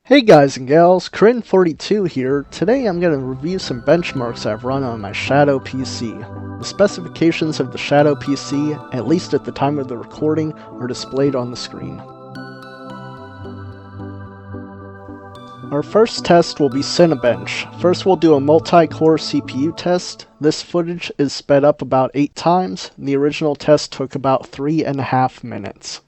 Hey guys and gals, Corinne42 here. Today I'm going to review some benchmarks I've run on my Shadow PC. The specifications of the Shadow PC, at least at the time of the recording, are displayed on the screen. Our first test will be Cinebench. First we'll do a multi-core CPU test. This footage is sped up about 8 times. The original test took about 3.5 minutes.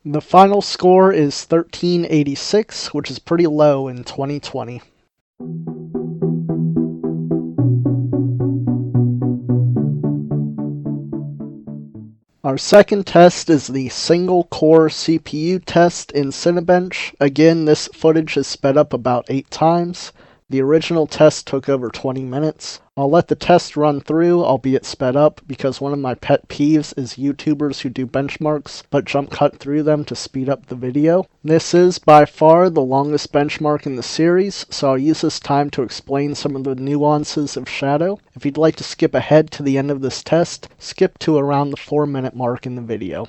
The final score is 1386, which is pretty low in 2020. Our second test is the single-core CPU test in Cinebench. Again, this footage is sped up about 8 times. The original test took over 20 minutes. I'll let the test run through, albeit sped up, because one of my pet peeves is YouTubers who do benchmarks, but jump cut through them to speed up the video. This is by far the longest benchmark in the series, so I'll use this time to explain some of the nuances of Shadow. If you'd like to skip ahead to the end of this test, skip to around the 4-minute mark in the video.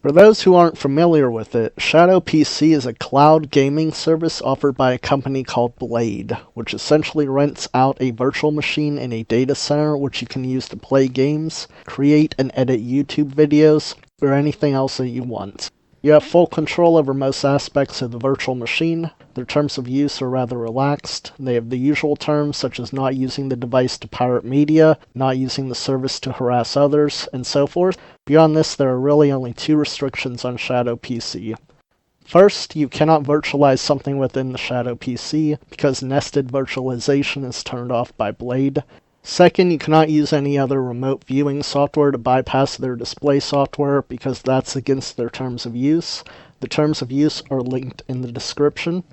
For those who aren't familiar with it, Shadow PC is a cloud gaming service offered by a company called Blade, which essentially rents out a virtual machine in a data center which you can use to play games, create and edit YouTube videos, or anything else that you want. You have full control over most aspects of the virtual machine. Their terms of use are rather relaxed. They have the usual terms such as not using the device to pirate media, not using the service to harass others, and so forth. Beyond this, there are really only 2 restrictions on Shadow PC. First, you cannot virtualize something within the Shadow PC because nested virtualization is turned off by Blade. Second, you cannot use any other remote viewing software to bypass their display software because that's against their terms of use. The terms of use are linked in the description.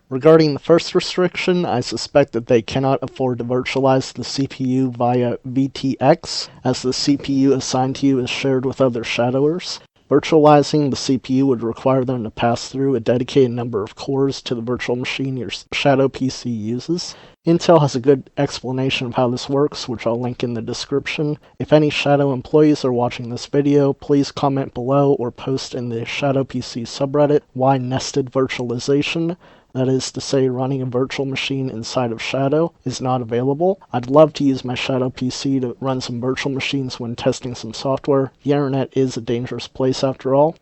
Regarding the first restriction, I suspect that they cannot afford to virtualize the CPU via VTX, as the CPU assigned to you is shared with other Shadowers. Virtualizing the CPU would require them to pass through a dedicated number of cores to the virtual machine your Shadow PC uses. Intel has a good explanation of how this works, which I'll link in the description. If any Shadow employees are watching this video, please comment below or post in the Shadow PC subreddit why nested virtualization, that is to say running a virtual machine inside of Shadow, is not available. I'd love to use my Shadow PC to run some virtual machines when testing some software. The internet is a dangerous place after all.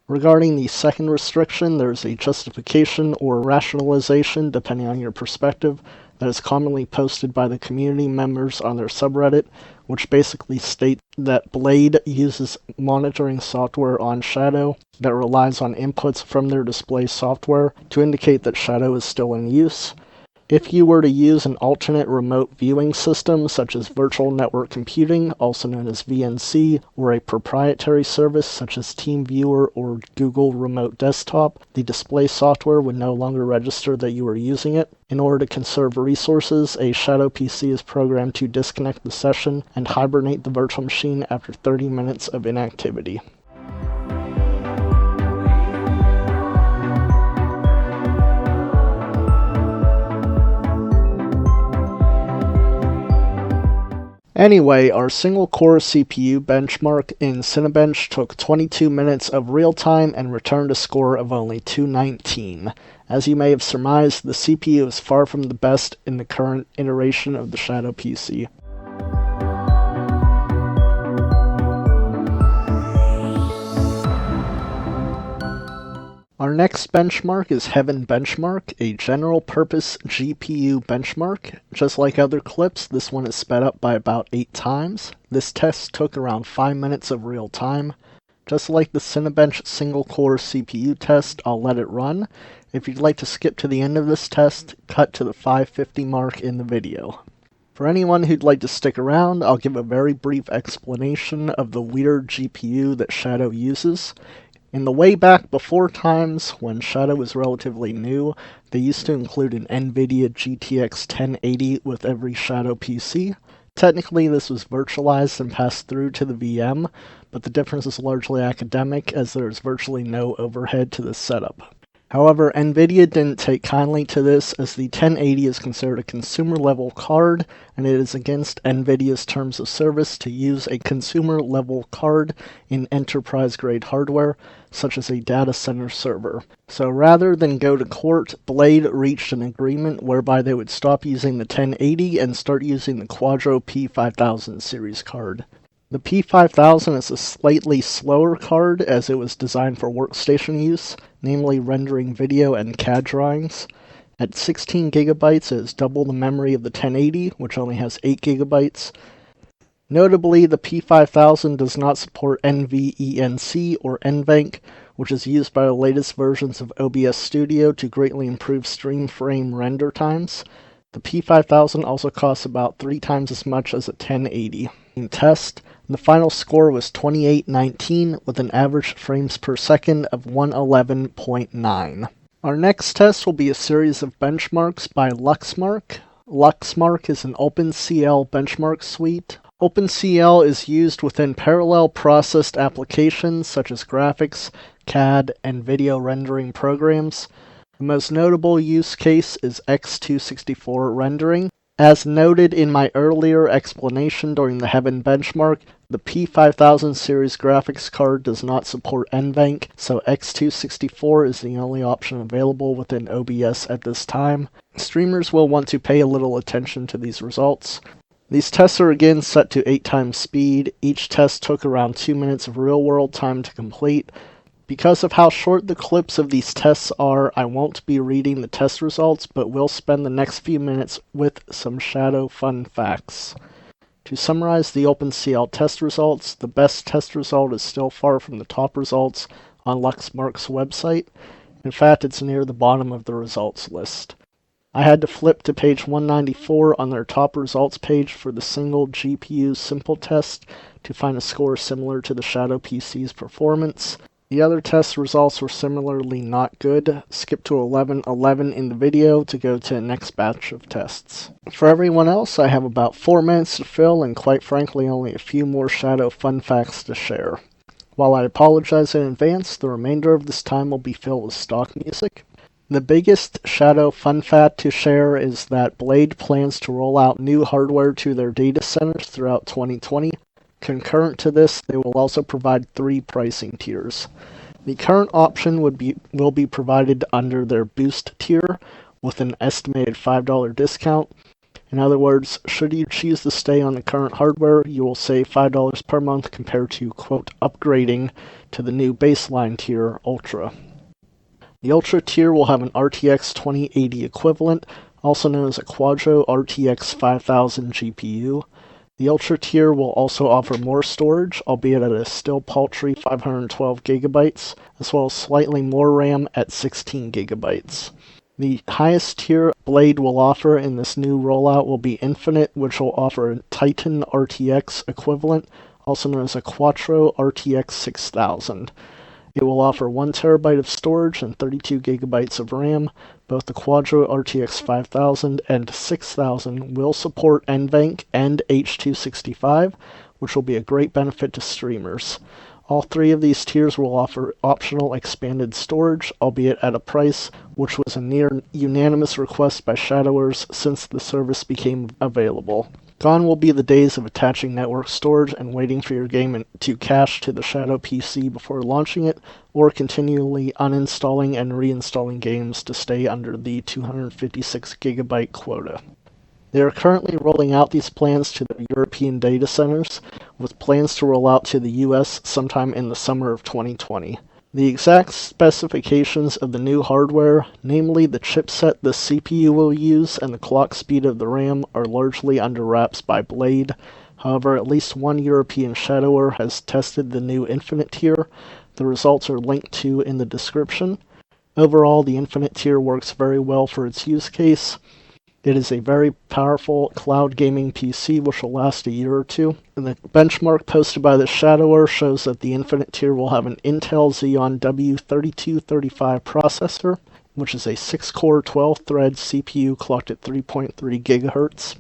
Regarding the second restriction, there's a justification or rationalization, depending on your perspective, that is commonly posted by the community members on their subreddit, which basically states that Blade uses monitoring software on Shadow that relies on inputs from their display software to indicate that Shadow is still in use. If you were to use an alternate remote viewing system, such as Virtual Network Computing, also known as VNC, or a proprietary service such as TeamViewer or Google Remote Desktop, the display software would no longer register that you were using it. In order to conserve resources, a Shadow PC is programmed to disconnect the session and hibernate the virtual machine after 30 minutes of inactivity. Anyway, our single-core CPU benchmark in Cinebench took 22 minutes of real time and returned a score of only 219. As you may have surmised, the CPU is far from the best in the current iteration of the Shadow PC. Our next benchmark is Heaven Benchmark, a general-purpose GPU benchmark. Just like other clips, this one is sped up by about 8 times. This test took around 5 minutes of real time. Just like the Cinebench single-core CPU test, I'll let it run. If you'd like to skip to the end of this test, cut to the 5:50 mark in the video. For anyone who'd like to stick around, I'll give a very brief explanation of the weird GPU that Shadow uses. In the way back before times, when Shadow was relatively new, they used to include an NVIDIA GTX 1080 with every Shadow PC. Technically, this was virtualized and passed through to the VM, but the difference is largely academic as there is virtually no overhead to this setup. However, NVIDIA didn't take kindly to this as the 1080 is considered a consumer-level card, and it is against NVIDIA's terms of service to use a consumer-level card in enterprise-grade hardware, such as a data center server. So rather than go to court, Blade reached an agreement whereby they would stop using the 1080 and start using the Quadro P5000 series card. The P5000 is a slightly slower card as it was designed for workstation use, namely rendering video and CAD drawings. At 16 gigabytes, it is double the memory of the 1080, which only has 8 gigabytes. Notably, the P5000 does not support NVENC or NVENC, which is used by the latest versions of OBS Studio to greatly improve stream frame render times. The P5000 also costs about 3 times as much as a 1080. In test, the final score was 2819 with an average frames per second of 111.9. Our next test will be a series of benchmarks by Luxmark. Luxmark is an OpenCL benchmark suite. OpenCL is used within parallel processed applications such as graphics, CAD, and video rendering programs. The most notable use case is X264 rendering. As noted in my earlier explanation during the Heaven benchmark, the P5000 series graphics card does not support NVENC, so X264 is the only option available within OBS at this time. Streamers will want to pay a little attention to these results. These tests are again set to 8 times speed. Each test took around 2 minutes of real-world time to complete. Because of how short the clips of these tests are, I won't be reading the test results, but will spend the next few minutes with some shadow fun facts. To summarize the OpenCL test results, the best test result is still far from the top results on Luxmark's website. In fact, it's near the bottom of the results list. I had to flip to page 194 on their top results page for the single GPU simple test to find a score similar to the Shadow PC's performance. The other test results were similarly not good. Skip to 11:11 in the video to go to the next batch of tests. For everyone else, I have about 4 minutes to fill and quite frankly only a few more Shadow fun facts to share. While I apologize in advance, the remainder of this time will be filled with stock music. The biggest Shadow fun fact to share is that Blade plans to roll out new hardware to their data centers throughout 2020. Concurrent to this, they will also provide 3 pricing tiers. The current option will be provided under their Boost tier with an estimated $5 discount. In other words, should you choose to stay on the current hardware, you will save $5 per month compared to, quote, upgrading to the new baseline tier, Ultra. The Ultra tier will have an RTX 2080 equivalent, also known as a Quadro RTX 5000 GPU. The Ultra tier will also offer more storage, albeit at a still paltry 512 gigabytes, as well as slightly more RAM at 16 gigabytes. The highest tier Blade will offer in this new rollout will be Infinite, which will offer a Titan RTX equivalent, also known as a Quattro RTX 6000. It will offer 1 terabyte of storage and 32 gigabytes of RAM. Both the Quadro RTX 5000 and 6000 will support NVENC and H.265, which will be a great benefit to streamers. All 3 of these tiers will offer optional expanded storage, albeit at a price which was a near unanimous request by Shadowers since the service became available. Gone will be the days of attaching network storage and waiting for your game to cache to the Shadow PC before launching it, or continually uninstalling and reinstalling games to stay under the 256 gigabyte quota. They are currently rolling out these plans to the European data centers, with plans to roll out to the US sometime in the summer of 2020. The exact specifications of the new hardware, namely the chipset the CPU will use and the clock speed of the RAM, are largely under wraps by Blade. However, at least one European Shadower has tested the new Infinite tier. The results are linked to in the description. Overall, the Infinite tier works very well for its use case. It is a very powerful cloud gaming PC which will last a year or 2. And the benchmark posted by the Shadower shows that the Infinite tier will have an Intel Xeon W3235 processor, which is a 6-core 12-thread CPU clocked at 3.3 GHz.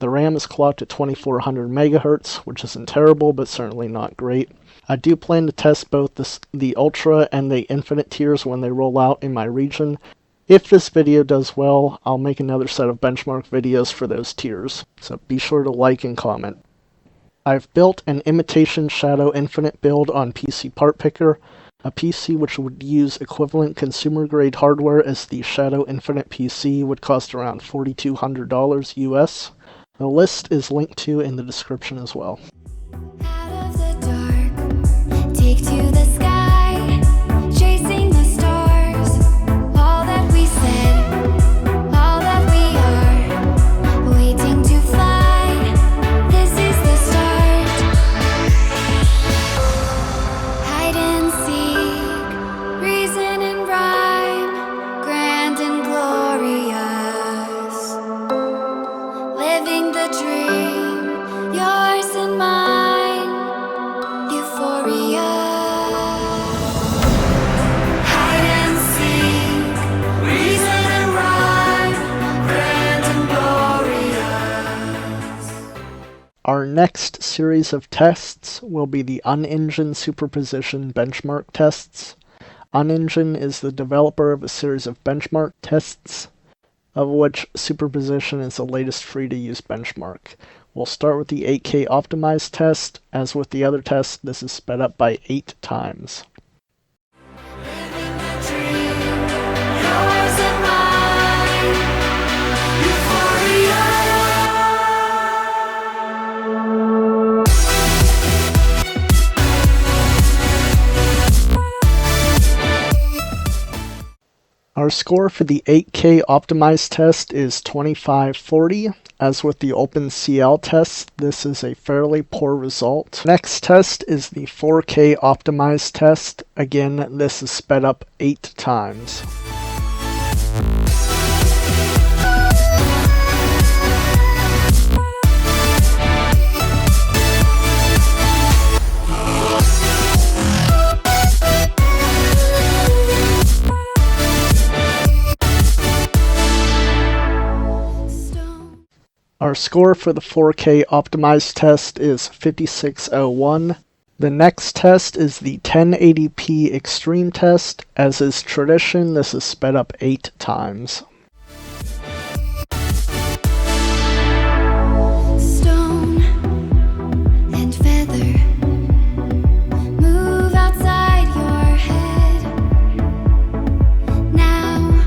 The RAM is clocked at 2400 MHz, which isn't terrible, but certainly not great. I do plan to test both the Ultra and the Infinite tiers when they roll out in my region. If this video does well, I'll make another set of benchmark videos for those tiers, so be sure to like and comment. I've built an imitation Shadow Infinite build on PC Part Picker, a PC which would use equivalent consumer-grade hardware as the Shadow Infinite PC would cost around $4,200 US. The list is linked to in the description as well. Out of the dark, take to the sky, chasing the stars, all that we said, all that we are, waiting to fly, this is the start. Hide and seek, reason and rhyme, grand and glorious, living the dream, yours and mine, euphoria. Hide and seek, reason and rhyme, grand and glorious. Our next series of tests will be the Unigine Superposition benchmark tests. Unigine is the developer of a series of benchmark tests, of which Superposition is the latest free-to-use benchmark. We'll start with the 8K optimized test. As with the other tests, this is sped up by 8 times. Living the dream, yours and mine, euphoria. Our score for the 8K optimized test is 2540. As with the OpenCL test, this is a fairly poor result. Next test is the 4K optimized test. Again, this is sped up 8 times. Our score for the 4K optimized test is 5601. The next test is the 1080p extreme test. As is tradition, this is sped up 8 times. Stone and feather move outside your head. Now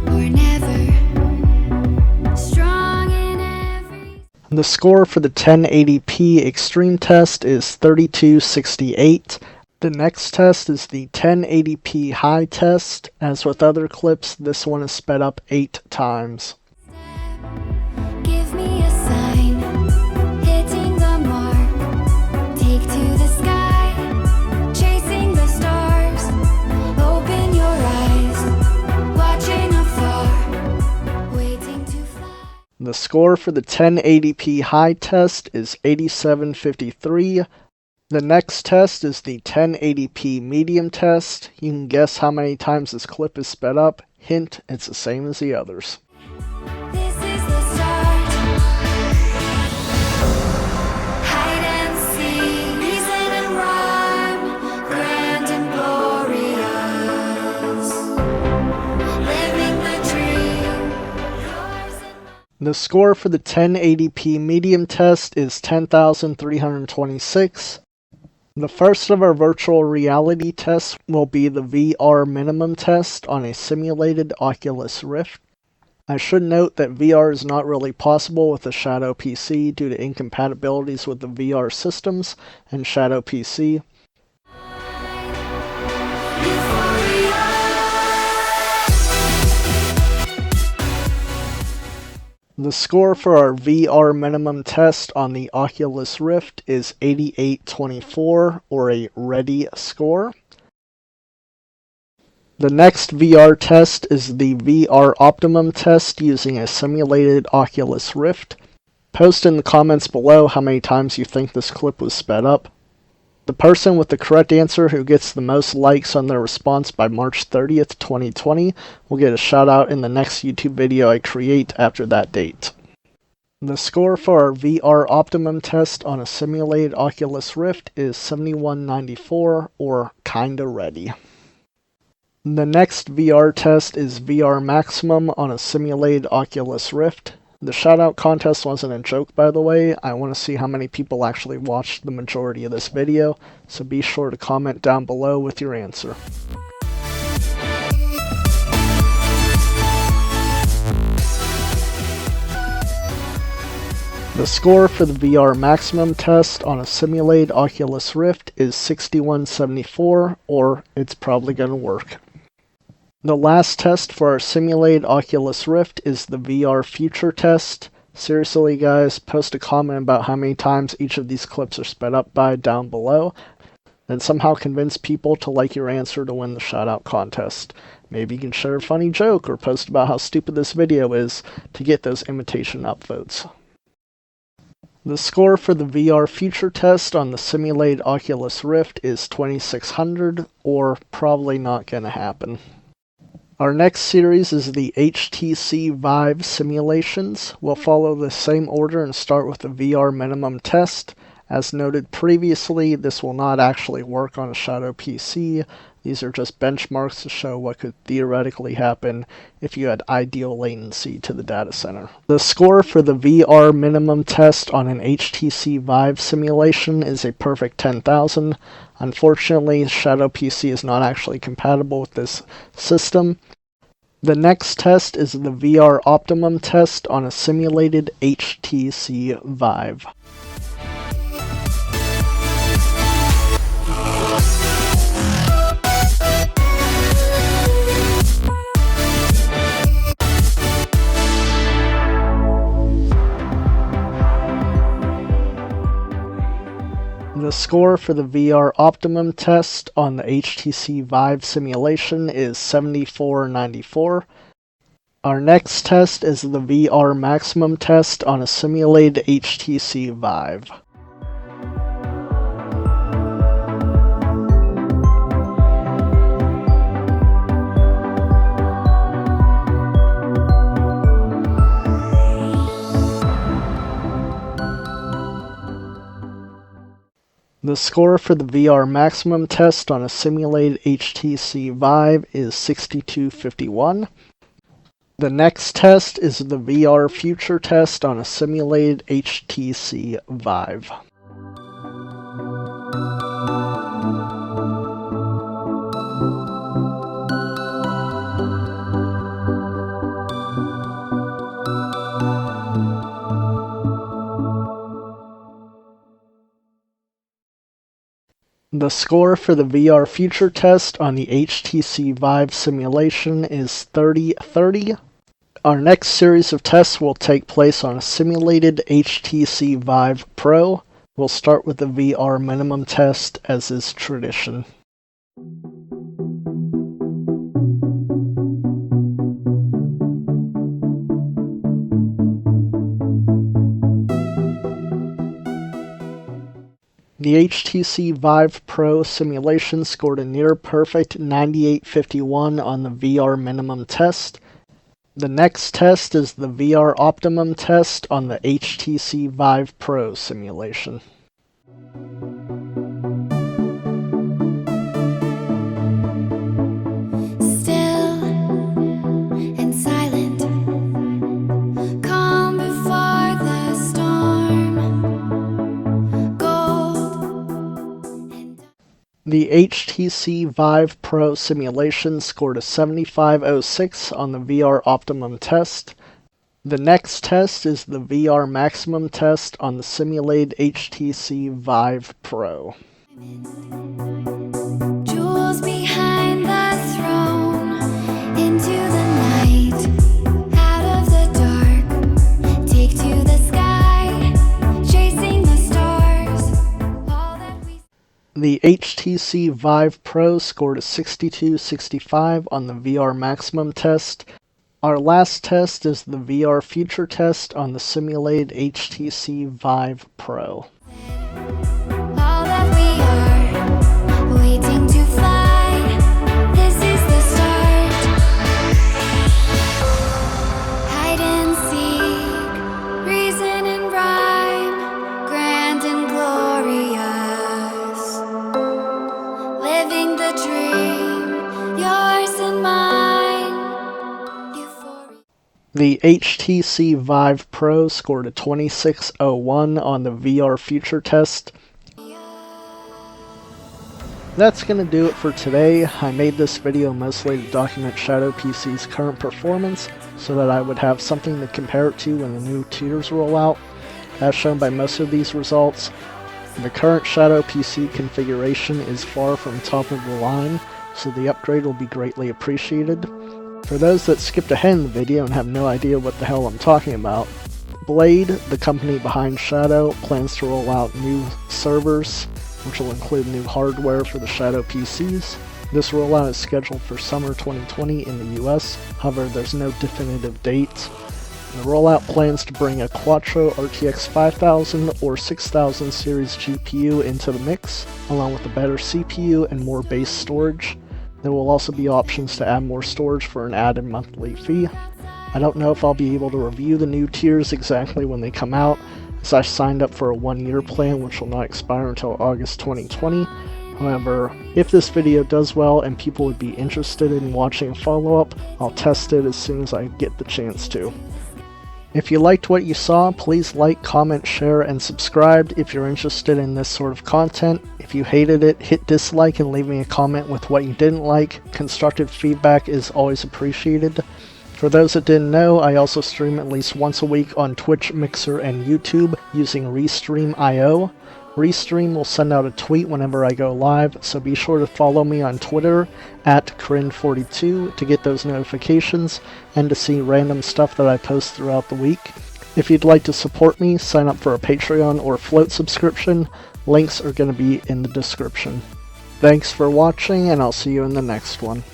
or never. Strong in every. The score for the 1080p extreme test is 3268. The next test is the 1080p high test. As with other clips, this one is sped up 8 times. Give me a sign, hitting the mark. Take to the sky, chasing the stars. Open your eyes, watching afar, waiting to fly. The score for the 1080p high test is 8753. The next test is the 1080p medium test. You can guess how many times this clip is sped up. Hint, it's the same as the others. This is the start. Hide and seek, reason and rhyme, grand and glorious. Living the dream, yours and mine. The score for the 1080p medium test is 10,326. The first of our virtual reality tests will be the VR minimum test on a simulated Oculus Rift. I should note that VR is not really possible with the Shadow PC due to incompatibilities with the VR systems and Shadow PC. The score for our VR minimum test on the Oculus Rift is 8824, or a ready score. The next VR test is the VR Optimum test using a simulated Oculus Rift. Post in the comments below how many times you think this clip was sped up. The person with the correct answer who gets the most likes on their response by March 30th, 2020 will get a shout out in the next YouTube video I create after that date. The score for our VR Optimum test on a simulated Oculus Rift is 7194, or kinda ready. The next VR test is VR Maximum on a simulated Oculus Rift. The shoutout contest wasn't a joke, by the way. I want to see how many people actually watched the majority of this video, so be sure to comment down below with your answer. The score for the VR Maximum test on a simulated Oculus Rift is 6174, or it's probably gonna work. The last test for our simulated Oculus Rift is the VR Future test. Seriously guys, post a comment about how many times each of these clips are sped up by down below, then somehow convince people to like your answer to win the shoutout contest. Maybe you can share a funny joke or post about how stupid this video is to get those imitation upvotes. The score for the VR Future test on the simulated Oculus Rift is 2600, or probably not gonna happen. Our next series is the HTC Vive simulations. We'll follow the same order and start with the VR minimum test. As noted previously, this will not actually work on a Shadow PC. These are just benchmarks to show what could theoretically happen if you had ideal latency to the data center. The score for the VR minimum test on an HTC Vive simulation is a perfect 10,000. Unfortunately, Shadow PC is not actually compatible with this system. The next test is the VR Optimum test on a simulated HTC Vive. The score for the VR Optimum test on the HTC Vive simulation is 7494. Our next test is the VR Maximum test on a simulated HTC Vive. The score for the VR Maximum test on a simulated HTC Vive is 6251. The next test is the VR Future test on a simulated HTC Vive. The score for the VR Future test on the HTC Vive simulation is 3030. Our next series of tests will take place on a simulated HTC Vive Pro. We'll start with the VR minimum test, as is tradition. The HTC Vive Pro simulation scored a near-perfect 9851 on the VR minimum test. The next test is the VR Optimum test on the HTC Vive Pro simulation. Still and silent, calm before the storm. The HTC Vive Pro simulation scored a 7506 on the VR Optimum test. The next test is the VR Maximum test on the simulated HTC Vive Pro. Jewels behind the throne, into the night, out of the dark, take to the sky, chasing the stars, all that we... The HTC Vive Pro scored a 6265 on the VR Maximum test. Our last test is the VR Future test on the simulated HTC Vive Pro. All that we are, waiting to fly, this is the start. Hide and seek, reason living the dream, yours and mine. Euphoria. The HTC Vive Pro scored a 2601 on the VR Future test. That's going to do it for today. I made this video mostly to document Shadow PC's current performance so that I would have something to compare it to when the new tiers roll out. As shown by most of these results, the current Shadow PC configuration is far from top of the line, so the upgrade will be greatly appreciated. For those that skipped ahead in the video and have no idea what the hell I'm talking about, Blade, the company behind Shadow, plans to roll out new servers, which will include new hardware for the Shadow PCs. This rollout is scheduled for summer 2020 in the US, however there's no definitive date. The rollout plans to bring a Quattro RTX 5000 or 6000 series GPU into the mix, along with a better CPU and more base storage. There will also be options to add more storage for an added monthly fee. I don't know if I'll be able to review the new tiers exactly when they come out, as I signed up for a 1-year plan which will not expire until August 2020. However, if this video does well and people would be interested in watching a follow-up, I'll test it as soon as I get the chance to. If you liked what you saw, please like, comment, share, and subscribe if you're interested in this sort of content. If you hated it, hit dislike and leave me a comment with what you didn't like. Constructive feedback is always appreciated. For those that didn't know, I also stream at least once a week on Twitch, Mixer, and YouTube using Restream.io. Restream will send out a tweet whenever I go live, so be sure to follow me on Twitter at Corinne42 to get those notifications and to see random stuff that I post throughout the week. If you'd like to support me, sign up for a Patreon or Float subscription. Links are going to be in the description. Thanks for watching, and I'll see you in the next one.